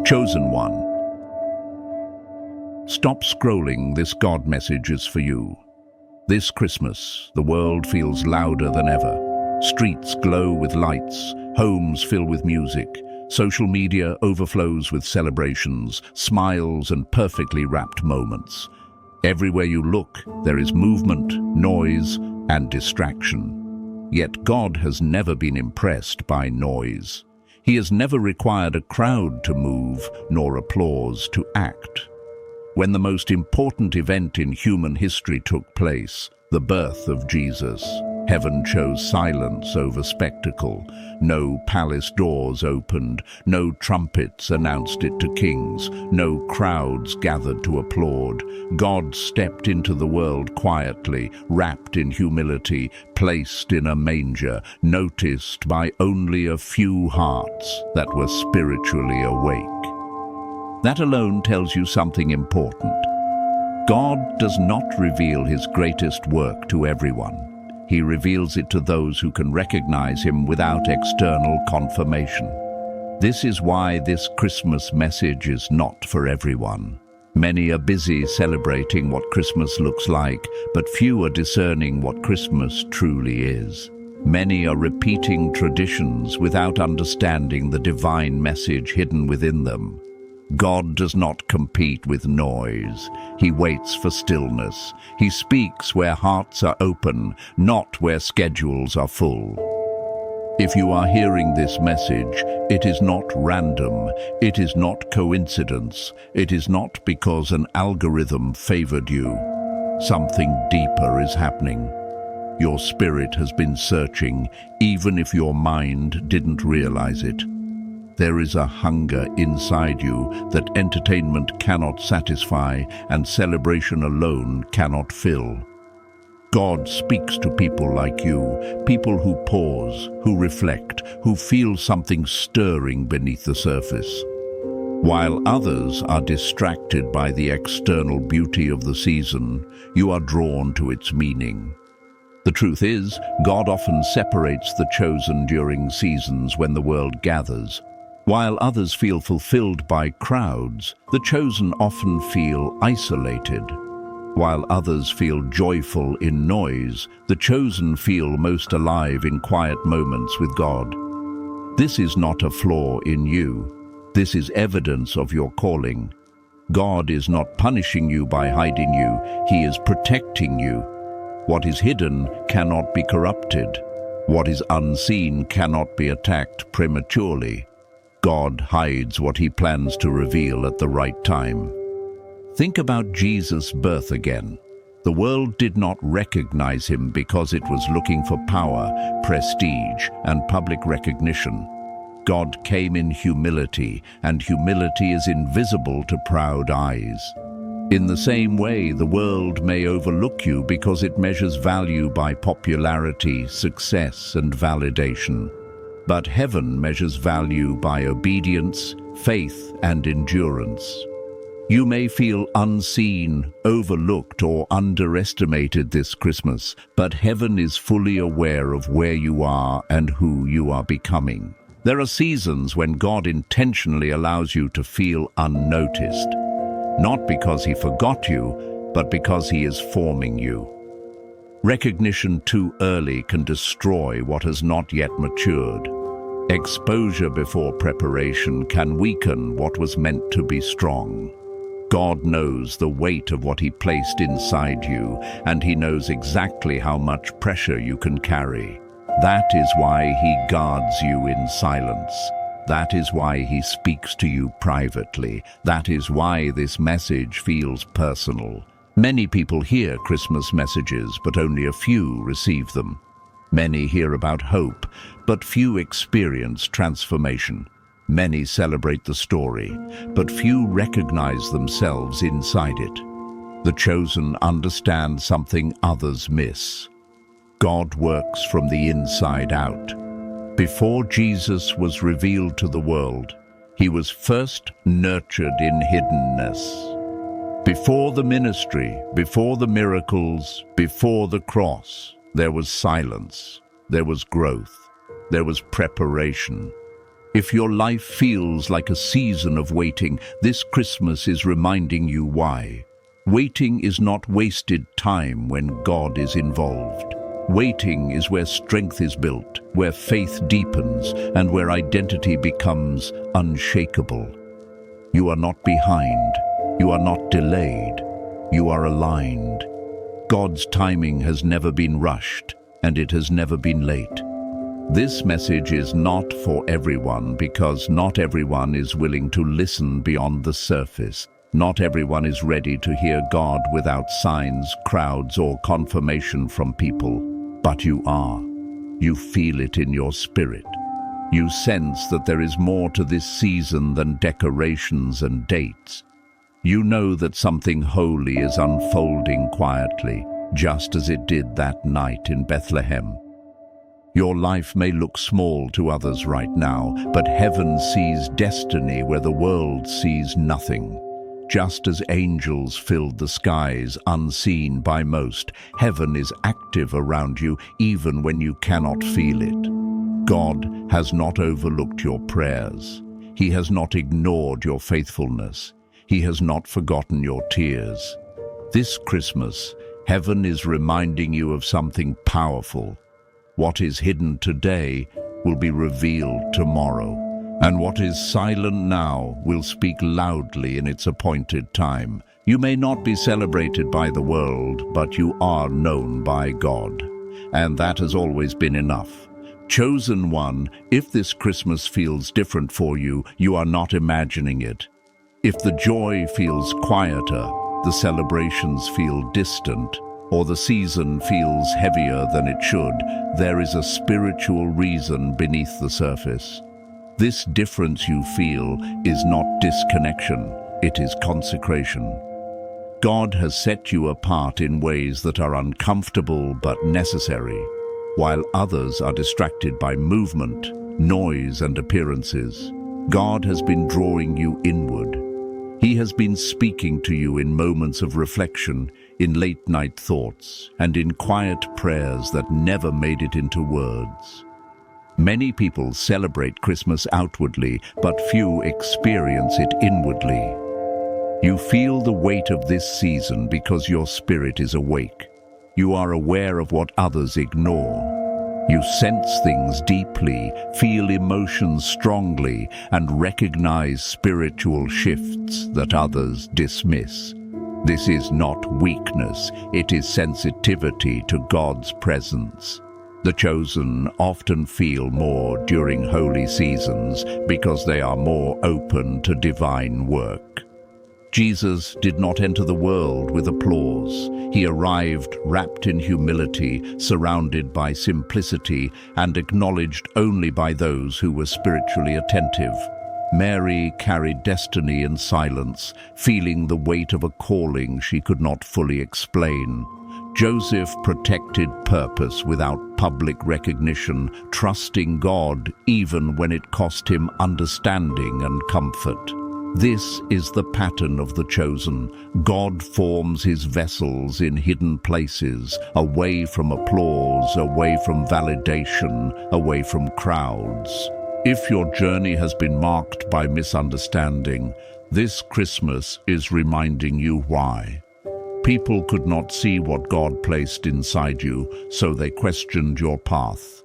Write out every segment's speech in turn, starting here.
Chosen one. Stop scrolling, this God message is for you. This Christmas, the world feels louder than ever. Streets glow with lights, homes fill with music. Social media overflows with celebrations, smiles and perfectly wrapped moments. Everywhere you look, there is movement, noise and distraction. Yet God has never been impressed by noise. He has never required a crowd to move, nor applause to act. When the most important event in human history took place, the birth of Jesus, heaven chose silence over spectacle. No palace doors opened, no trumpets announced it to kings, no crowds gathered to applaud. God stepped into the world quietly, wrapped in humility, placed in a manger, noticed by only a few hearts that were spiritually awake. That alone tells you something important. God does not reveal his greatest work to everyone. He reveals it to those who can recognize him without external confirmation. This is why this Christmas message is not for everyone. Many are busy celebrating what Christmas looks like, but few are discerning what Christmas truly is. Many are repeating traditions without understanding the divine message hidden within them. God does not compete with noise. He waits for stillness. He speaks where hearts are open, not where schedules are full. If you are hearing this message, it is not random. It is not coincidence. It is not because an algorithm favored you. Something deeper is happening. Your spirit has been searching, even if your mind didn't realize it. There is a hunger inside you that entertainment cannot satisfy and celebration alone cannot fill. God speaks to people like you, people who pause, who reflect, who feel something stirring beneath the surface. While others are distracted by the external beauty of the season, you are drawn to its meaning. The truth is, God often separates the chosen during seasons when the world gathers. While others feel fulfilled by crowds, the chosen often feel isolated. While others feel joyful in noise, the chosen feel most alive in quiet moments with God. This is not a flaw in you. This is evidence of your calling. God is not punishing you by hiding you. He is protecting you. What is hidden cannot be corrupted. What is unseen cannot be attacked prematurely. God hides what he plans to reveal at the right time. Think about Jesus' birth again. The world did not recognize him because it was looking for power, prestige, and public recognition. God came in humility, and humility is invisible to proud eyes. In the same way, the world may overlook you because it measures value by popularity, success, and validation. But heaven measures value by obedience, faith, and endurance. You may feel unseen, overlooked, or underestimated this Christmas, but heaven is fully aware of where you are and who you are becoming. There are seasons when God intentionally allows you to feel unnoticed, not because he forgot you, but because he is forming you. Recognition too early can destroy what has not yet matured. Exposure before preparation can weaken what was meant to be strong. God knows the weight of what he placed inside you, and he knows exactly how much pressure you can carry. That is why he guards you in silence. That is why he speaks to you privately. That is why this message feels personal. Many people hear Christmas messages, but only a few receive them. Many hear about hope, but few experience transformation. Many celebrate the story, but few recognize themselves inside it. The chosen understand something others miss. God works from the inside out. Before Jesus was revealed to the world, he was first nurtured in hiddenness. Before the ministry, before the miracles, before the cross, there was silence, there was growth, there was preparation. If your life feels like a season of waiting, this Christmas is reminding you why. Waiting is not wasted time when God is involved. Waiting is where strength is built, where faith deepens, and where identity becomes unshakable. You are not behind. You are not delayed. You are aligned. God's timing has never been rushed, and it has never been late. This message is not for everyone because not everyone is willing to listen beyond the surface. Not everyone is ready to hear God without signs, crowds, or confirmation from people. But you are. You feel it in your spirit. You sense that there is more to this season than decorations and dates. You know that something holy is unfolding quietly, just as it did that night in Bethlehem. Your life may look small to others right now, but heaven sees destiny where the world sees nothing. Just as angels filled the skies unseen by most, heaven is active around you even when you cannot feel it. God has not overlooked your prayers. He has not ignored your faithfulness. He has not forgotten your tears. This Christmas, heaven is reminding you of something powerful. What is hidden today will be revealed tomorrow. And what is silent now will speak loudly in its appointed time. You may not be celebrated by the world, but you are known by God. And that has always been enough. Chosen one, if this Christmas feels different for you, you are not imagining it. If the joy feels quieter, the celebrations feel distant, or the season feels heavier than it should, there is a spiritual reason beneath the surface. This difference you feel is not disconnection, it is consecration. God has set you apart in ways that are uncomfortable but necessary, while others are distracted by movement, noise, and appearances. God has been drawing you inward. He has been speaking to you in moments of reflection, in late-night thoughts, and in quiet prayers that never made it into words. Many people celebrate Christmas outwardly, but few experience it inwardly. You feel the weight of this season because your spirit is awake. You are aware of what others ignore. You sense things deeply, feel emotions strongly, and recognize spiritual shifts that others dismiss. This is not weakness, it is sensitivity to God's presence. The chosen often feel more during holy seasons because they are more open to divine work. Jesus did not enter the world with applause. He arrived wrapped in humility, surrounded by simplicity, and acknowledged only by those who were spiritually attentive. Mary carried destiny in silence, feeling the weight of a calling she could not fully explain. Joseph protected purpose without public recognition, trusting God even when it cost him understanding and comfort. This is the pattern of the chosen. God forms his vessels in hidden places, away from applause, away from validation, away from crowds. If your journey has been marked by misunderstanding, this Christmas is reminding you why. People could not see what God placed inside you, so they questioned your path.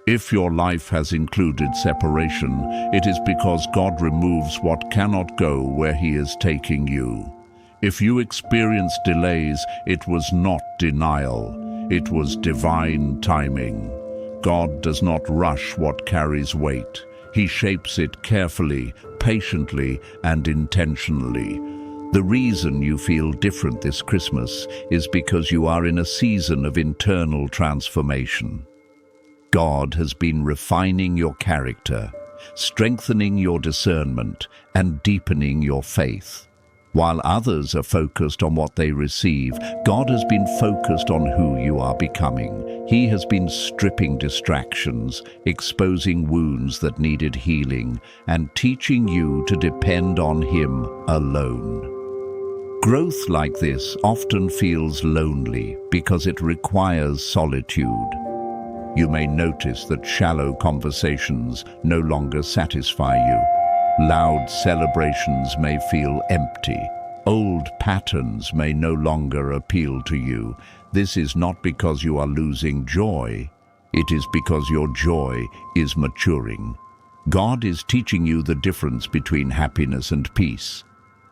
If your life has included separation, it is because God removes what cannot go where He is taking you. If you experience delays, it was not denial, it was divine timing. God does not rush what carries weight. He shapes it carefully, patiently, and intentionally. The reason you feel different this Christmas is because you are in a season of internal transformation. God has been refining your character, strengthening your discernment, and deepening your faith. While others are focused on what they receive, God has been focused on who you are becoming. He has been stripping distractions, exposing wounds that needed healing, and teaching you to depend on Him alone. Growth like this often feels lonely because it requires solitude. You may notice that shallow conversations no longer satisfy you. Loud celebrations may feel empty. Old patterns may no longer appeal to you. This is not because you are losing joy. It is because your joy is maturing. God is teaching you the difference between happiness and peace.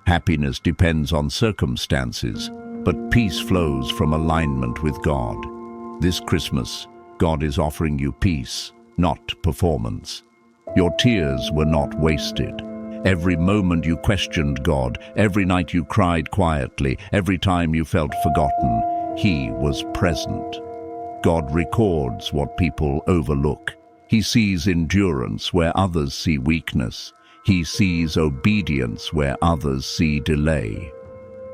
Happiness depends on circumstances, but peace flows from alignment with God. This Christmas, God is offering you peace, not performance. Your tears were not wasted. Every moment you questioned God, every night you cried quietly, every time you felt forgotten, He was present. God records what people overlook. He sees endurance where others see weakness. He sees obedience where others see delay.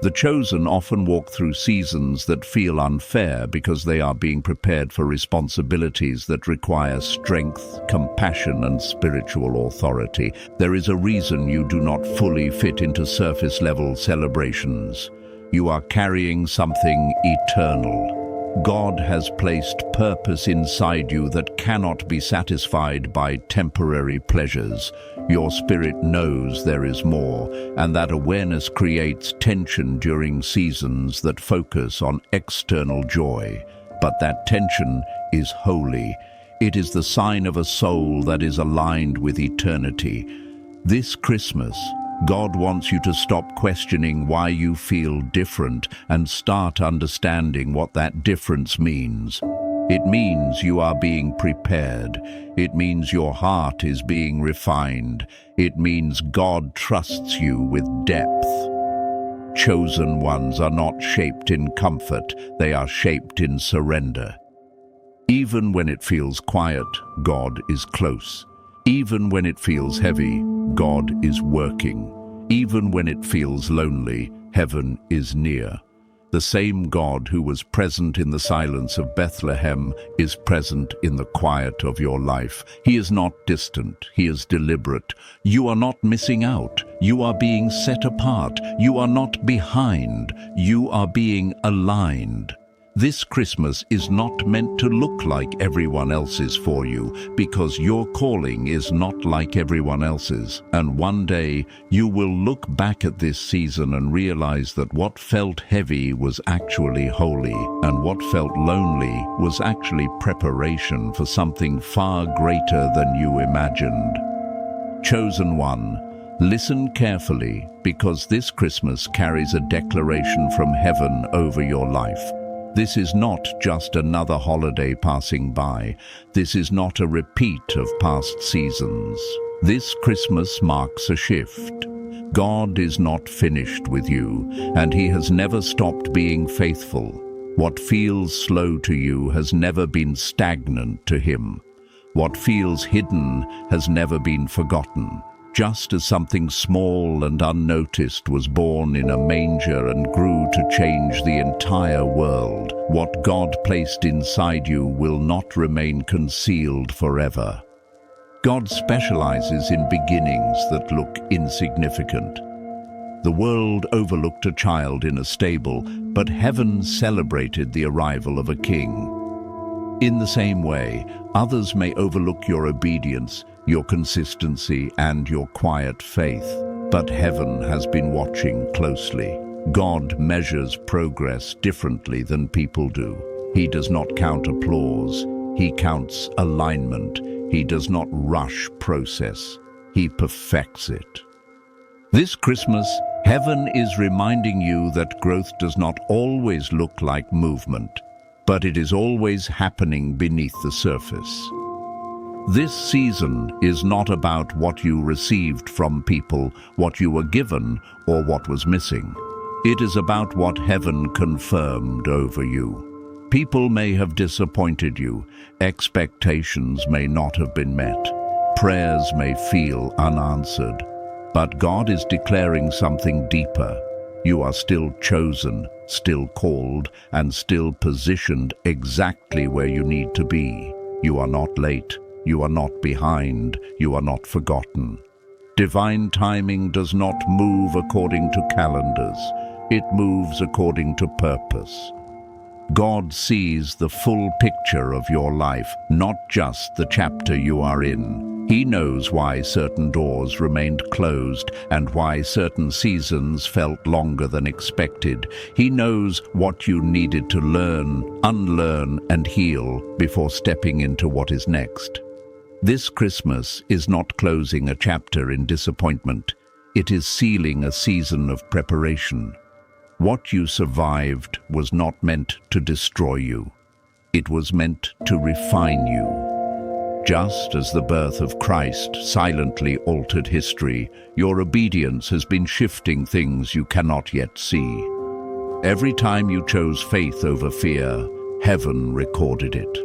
The chosen often walk through seasons that feel unfair because they are being prepared for responsibilities that require strength, compassion, and spiritual authority. There is a reason you do not fully fit into surface-level celebrations. You are carrying something eternal. God has placed purpose inside you that cannot be satisfied by temporary pleasures. Your spirit knows there is more, and that awareness creates tension during seasons that focus on external joy. But that tension is holy. It is the sign of a soul that is aligned with eternity. This Christmas, God wants you to stop questioning why you feel different and start understanding what that difference means. It means you are being prepared. It means your heart is being refined. It means God trusts you with depth. Chosen ones are not shaped in comfort, they are shaped in surrender. Even when it feels quiet, God is close. Even when it feels heavy, God is working. Even when it feels lonely, heaven is near. The same God who was present in the silence of Bethlehem is present in the quiet of your life. He is not distant, He is deliberate. You are not missing out. You are being set apart. You are not behind. You are being aligned. This Christmas is not meant to look like everyone else's for you, because your calling is not like everyone else's. And one day you will look back at this season and realize that what felt heavy was actually holy, and what felt lonely was actually preparation for something far greater than you imagined. Chosen one, listen carefully, because this Christmas carries a declaration from heaven over your life. This is not just another holiday passing by. This is not a repeat of past seasons. This Christmas marks a shift. God is not finished with you, and He has never stopped being faithful. What feels slow to you has never been stagnant to Him. What feels hidden has never been forgotten. Just as something small and unnoticed was born in a manger and grew to change the entire world, what God placed inside you will not remain concealed forever. God specializes in beginnings that look insignificant. The world overlooked a child in a stable, but heaven celebrated the arrival of a king. In the same way, others may overlook your obedience, your consistency, and your quiet faith, but heaven has been watching closely. God measures progress differently than people do. He does not count applause. He counts alignment. He does not rush process. He perfects it. This Christmas, heaven is reminding you that growth does not always look like movement, but it is always happening beneath the surface. This season is not about what you received from people, what you were given, or what was missing. It is about what heaven confirmed over you. People may have disappointed you. Expectations may not have been met. Prayers may feel unanswered. But God is declaring something deeper. You are still chosen, still called, and still positioned exactly where you need to be. You are not late. You are not behind. You are not forgotten. Divine timing does not move according to calendars. It moves according to purpose. God sees the full picture of your life, not just the chapter you are in. He knows why certain doors remained closed and why certain seasons felt longer than expected. He knows what you needed to learn, unlearn, and heal before stepping into what is next. This Christmas is not closing a chapter in disappointment. It is sealing a season of preparation. What you survived was not meant to destroy you. It was meant to refine you. Just as the birth of Christ silently altered history, your obedience has been shifting things you cannot yet see. Every time you chose faith over fear, heaven recorded it.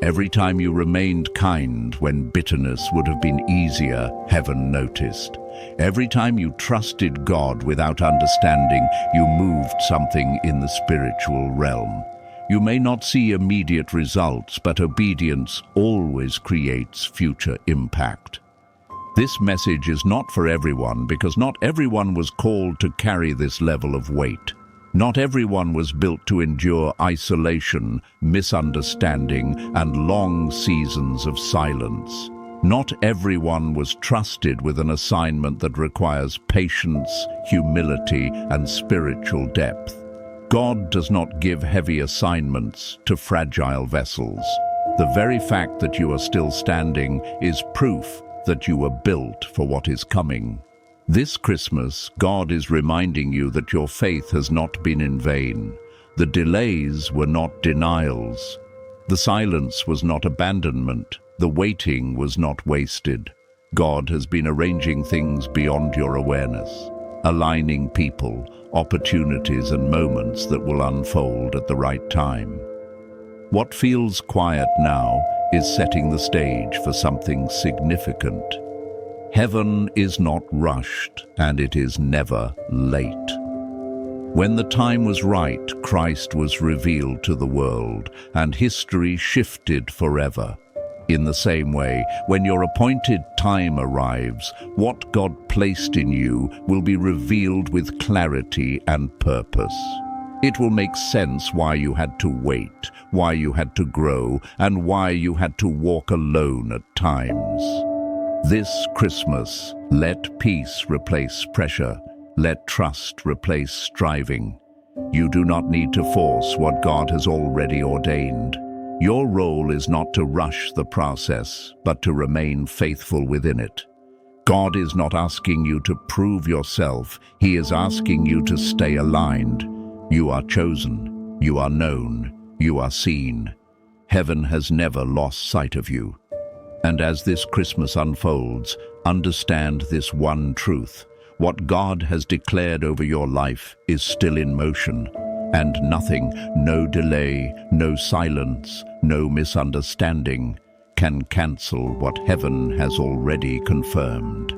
Every time you remained kind when bitterness would have been easier, heaven noticed. Every time you trusted God without understanding, you moved something in the spiritual realm. You may not see immediate results, but obedience always creates future impact. This message is not for everyone because not everyone was called to carry this level of weight. Not everyone was built to endure isolation, misunderstanding, and long seasons of silence. Not everyone was trusted with an assignment that requires patience, humility, and spiritual depth. God does not give heavy assignments to fragile vessels. The very fact that you are still standing is proof that you were built for what is coming. This Christmas, God is reminding you that your faith has not been in vain. The delays were not denials. The silence was not abandonment. The waiting was not wasted. God has been arranging things beyond your awareness, aligning people, opportunities, and moments that will unfold at the right time. What feels quiet now is setting the stage for something significant. Heaven is not rushed, and it is never late. When the time was right, Christ was revealed to the world, and history shifted forever. In the same way, when your appointed time arrives, what God placed in you will be revealed with clarity and purpose. It will make sense why you had to wait, why you had to grow, and why you had to walk alone at times. This Christmas, let peace replace pressure. Let trust replace striving. You do not need to force what God has already ordained. Your role is not to rush the process, but to remain faithful within it. God is not asking you to prove yourself. He is asking you to stay aligned. You are chosen. You are known. You are seen. Heaven has never lost sight of you. And as this Christmas unfolds, understand this one truth. What God has declared over your life is still in motion, and nothing, no delay, no silence, no misunderstanding, can cancel what heaven has already confirmed.